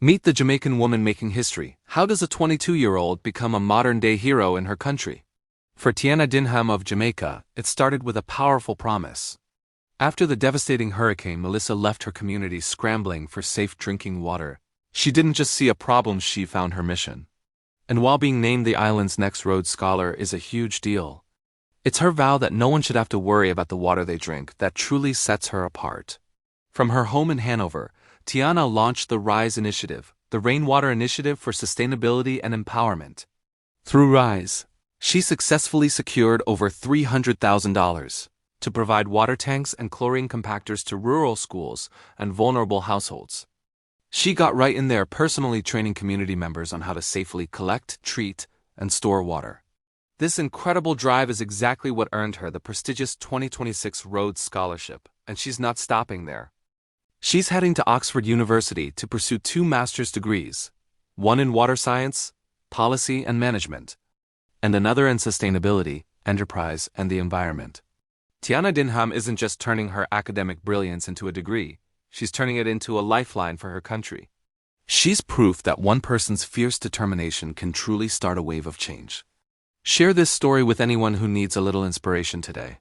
Meet the Jamaican woman making history. How does a 22-year-old become a modern-day hero in her country? For Tiana Dinham of Jamaica, it started with a powerful promise. After the devastating hurricane, Melissa left her community scrambling for safe drinking water. She didn't just see a problem, she found her mission. And while being named the island's next Rhodes Scholar is a huge deal, it's her vow that no one should have to worry about the water they drink that truly sets her apart. From her home in Hanover, Tiana launched the RISE Initiative, the Rainwater Initiative for Sustainability and Empowerment. Through RISE, she successfully secured over $300,000 to provide water tanks and chlorine compactors to rural schools and vulnerable households. She got right in there, personally training community members on how to safely collect, treat, and store water. This incredible drive is exactly what earned her the prestigious 2026 Rhodes Scholarship, and she's not stopping there. She's heading to Oxford University to pursue 2 master's degrees, one in water science, policy and management, and another in sustainability, enterprise, and the environment. Tiana Dinham isn't just turning her academic brilliance into a degree, she's turning it into a lifeline for her country. She's proof that one person's fierce determination can truly start a wave of change. Share this story with anyone who needs a little inspiration today.